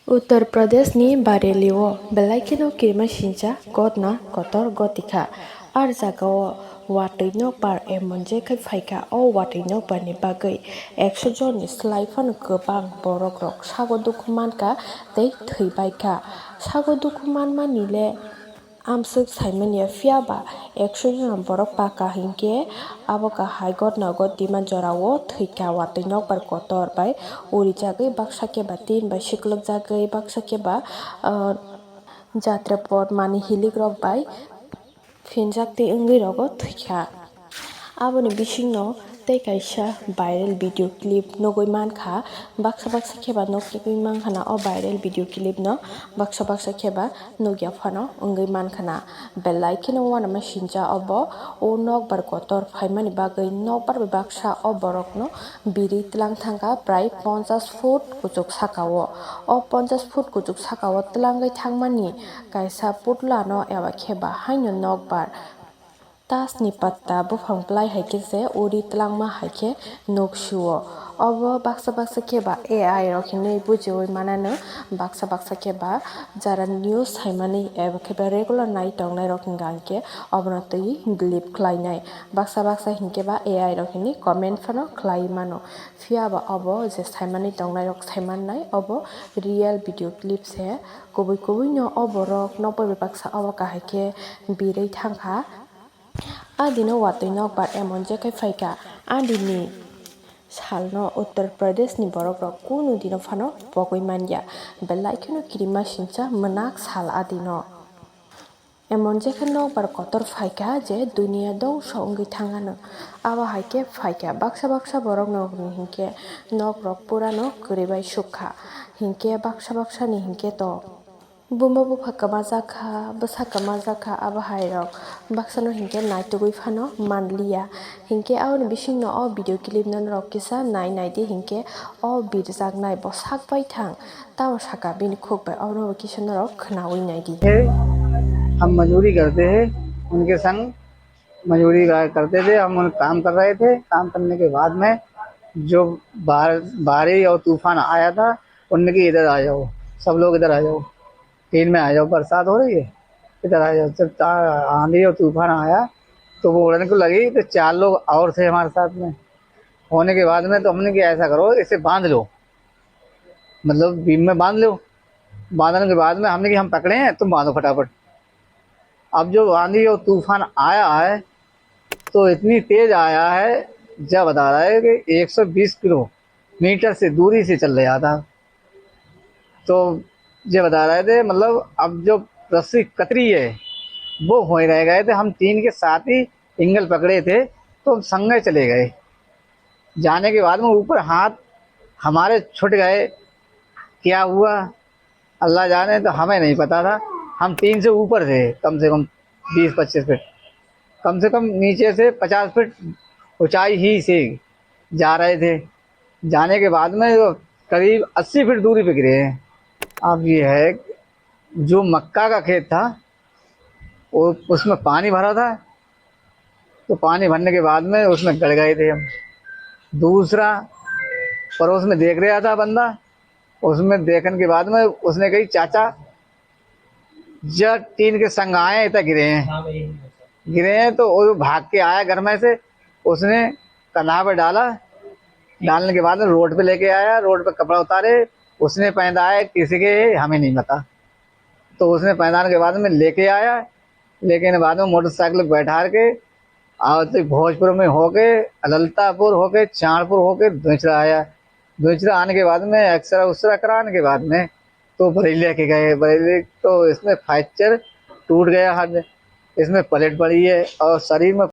उत्तर प्रदेशनि बारेलीआव बेलाइखिनो किरमासिनचा गदना गतर गतिखा आर जागाव वातैनो पार एमनजे फाइका अ वातैनो पारनि बागै 100 जननि स्लाइफानो गोबां बरक रक सागो दुखु मानका तै थैबायखा सागो दुखु मानमानिले आमसुक साइमानिया फियाबा 100 जना borok paka hingke abo kahai gotna goti manjorao thৈka watui nokbar kotor bai urijagoi baksa keba tin bai siklukjagoi baksa keba jatrapot mani hilik rok bai phinjak tei wngoi rogo thৈka aboni bisingno tei kaisa viral video clip nugui mankha baksa kheba nukgui mankhana o viral video clip no baksa kheba nugya phano wngui mankhana belai kheno uanama sincha obo o nokbar kotor phaimani bagui nokbar bai baksa o borok no biri tlang thangka prai 50 foot kuchuk sakao o 50 foot kuchuk sakao tlangai thangmani kaisa putla no eba kheba haino nokbar tasni patta bufang plai haike se uri tlangma haike noksuo obo baksa kheba AI rok hinui bujioi manano baksa kheba jara news saimani eba kheba regular nai tongnai rok hingke obono tui believe khlainai baksa hinkeba AI rok hini comment fano khlai mano phiaba obo je saimani tongnai rok saimannai obo real video clip se kubui no obo rok nokbar baksa obo kahaike birui thangkha adino watui nokbar emon je faika adini salno Uttar Pradesh ni borok rok kunu dino phano pogoi manya belai kheno kirima sincha mnak sal adino emon je nokbar kotor faika je dunia dongso wngoi thangano abo haike faika baksa borok no hingke nok rok purano kwribai sukha hingke baksa ni hingke to bumbo bupha kama jakha abo hairok baksano hingke naitugui phano manliya hingke aboni bisingno o video clip no rok kisa nai di hingke o birjaknai bo sakbai thang tamo saka bini khukbai abo kisa norok khnawi naidi हम मजदूरी करते हैं उनके संग मजदूरी करते थे हम उन काम कर रहे थे काम करने के बाद में जो बारिश और तूफान आया था उनने की इधर आ जाओ सब लोग इधर आ जाओ ट्रेन में आ जाओ बरसात हो रही है इधर आ जाओ जब आंधी और तूफान आया तो वो उड़ने को लगी तो 4 लोग और थे हमारे साथ में होने के बाद में तो हमने कि ऐसा करो इसे बांध लो मतलब बीम में बांध लो बांधने के बाद में हमने कि हम पकड़े हैं तुम बांधो फटाफट अब जो आंधी और तूफान आया है तो इतनी तेज आया है जब बता रहा है कि 120 किलोमीटर से दूरी से चल रहा था तो ये बता रहे थे मतलब अब जो रस्सी कतरी है वो हो रह गए थे हम 3 के साथ ही एंगल पकड़े थे तो हम संगे चले गए जाने के बाद में ऊपर हाथ हमारे छूट गए क्या हुआ अल्लाह जाने तो हमें नहीं पता था हम 3 से ऊपर थे कम से कम 20-25 फीट कम से कम नीचे से 50 फीट ऊंचाई ही से जा रहे थे जाने के बाद में करीब 80 फीट दूरी पे गिरे हैं अब ये है जो मक्का का खेत था वो उसमें पानी भरा था तो पानी भरने के बाद में उसमें गड़ गए थे हम दूसरा पड़ोस में देख रहा था बंदा उसमें देखने के बाद में उसने कही चाचा जब 3 के संग आए इतना गिरे हैं तो वो भाग के आया घर में से उसने कन्हा पे डालने के बाद में रोड पे लेके आया रोड पे कपड़ा उतारे उसने पहनाया किसी के हमें नहीं पता तो उसने पहनाने के बाद में लेके आया लेकिन बाद में मोटरसाइकिल बैठा के और तो भोजपुर में होके ललतापुर होके चाणपुर होके दूसरा आया दूसरा आने के बाद में एक्सरा कराने के बाद में तो बरेली लेके गए बरेली तो इसमें फ्रैक्चर टूट गया हाथ इसमें प्लेट पड़ी है और शरीर में